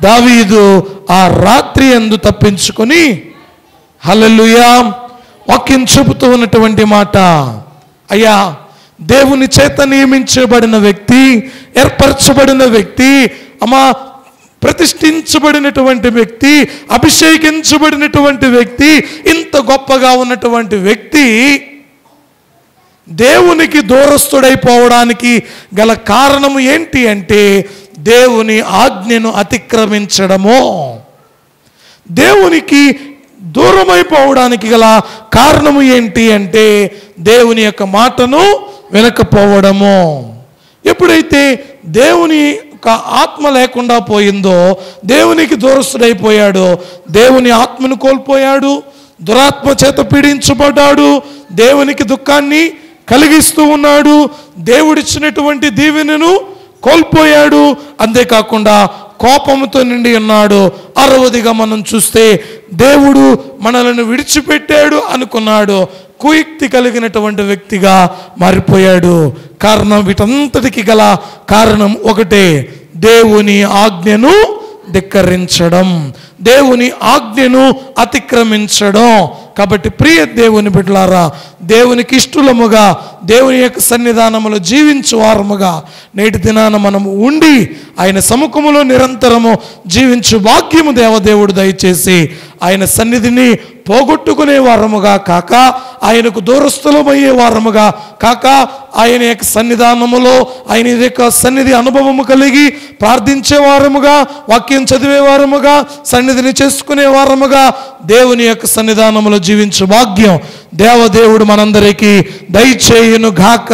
దావీదు ఆ రాత్రి యందు తప్పించుకొని, హల్లెలూయా, వాక్యం చెబుతూ ఉన్నటువంటి మాట. అయ్యా, దేవుని చేత నియమించబడిన వ్యక్తి, ఏర్పరచబడిన వ్యక్తి, అమ్మా ప్రతిష్ఠించబడినటువంటి వ్యక్తి, అభిషేకించబడినటువంటి వ్యక్తి, ఇంత గొప్పగా ఉన్నటువంటి వ్యక్తి దేవునికి దూరస్తుడైపోవడానికి గల కారణము ఏంటి అంటే, దేవుని ఆజ్ఞను అతిక్రమించడము. దేవునికి దూరమైపోవడానికి గల కారణము ఏంటి అంటే, దేవుని యొక్క మాటను వినకపోవడము. ఎప్పుడైతే దేవుని యొక్క ఆత్మ లేకుండా పోయిందో, దేవునికి దూరస్తుడైపోయాడో, దేవుని ఆత్మను కోల్పోయాడు, దురాత్మ చేత పీడించబడ్డాడు, దేవునికి దుఃఖాన్ని కలిగిస్తూ ఉన్నాడు, దేవుడిచ్చినటువంటి దీవెనను కోల్పోయాడు, అంతేకాకుండా కోపంతో నిండి ఉన్నాడు. 6వదిగా మనం చూస్తే దేవుడు మనలను విడిచిపెట్టాడు అనుకున్నాడు, కుయుక్తి కలిగినటువంటి వ్యక్తిగా మారిపోయాడు. కారణం, వీటంతటికి గల కారణం ఒకటే, దేవుని ఆజ్ఞను ధిక్కరించడం, దేవుని ఆజ్ఞను అతిక్రమించడం. కాబట్టి ప్రియ దేవుని బిడ్డలారా, దేవునికి ఇష్టలముగా దేవుని యొక్క సన్నిధానములో జీవించు వారముగా నేటి దినాన మనము ఉండి ఆయన సముఖములో నిరంతరము జీవించు భాగ్యము దేవదేవుడు దయచేసి ఆయన సన్నిధిని పోగొట్టుకునే వారముగా కాక, ఆయనకు దూరస్థులమయ్యే వారముగా కాక, ఆయన యొక్క సన్నిధానములో ఆయన యొక్క సన్నిధి అనుభవము కలిగి ప్రార్థించే వారముగా, వాక్యం చదివే వారముగా, సన్నిధిని చేసుకునే వారముగా దేవుని యొక్క సన్నిధానములో జీవించే భాగ్యం దేవదేవుడు మనందరికీ దయచేయును గాక.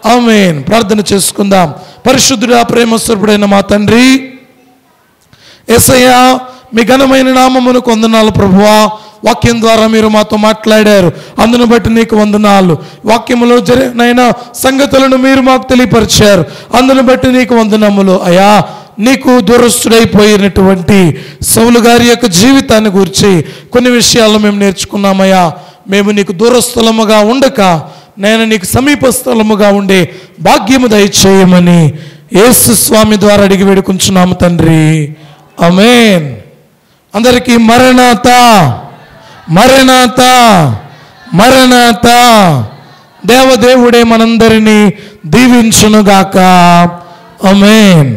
ఆమేన్. ప్రార్థన చేసుకుందాం. పరిశుద్ధుడా, ప్రేమస్వరూపుడైన మా తండ్రి యేసయ్యా, మీ ఘనమైన నామమునకు వందనాలు ప్రభువా. వాక్యం ద్వారా మీరు మాతో మాట్లాడారు, అందును బట్టి నీకు వందనాలు. వాక్యములో జరిగిన సంగతులను మీరు మాకు తెలియపరిచారు, అందును బట్టి నీకు వందనములు. అయ్యా, నీకు దూరస్తుడైపోయినటువంటి సౌలు గారి యొక్క జీవితాన్ని గురించి కొన్ని విషయాలు మేము నేర్చుకున్నామయ్యా. మేము నీకు దూరస్థలముగా ఉండక నేను నీకు సమీప స్థలముగా ఉండే భాగ్యము దయచేయమని యేసు స్వామి ద్వారా అడిగి వేడుకుంటున్నాము తండ్రి. ఆమేన్. అందరికీ మరణాతా మరణాతా మరణాతా. దేవదేవుడే మనందరినీ దీవించునుగాక. ఆమేన్.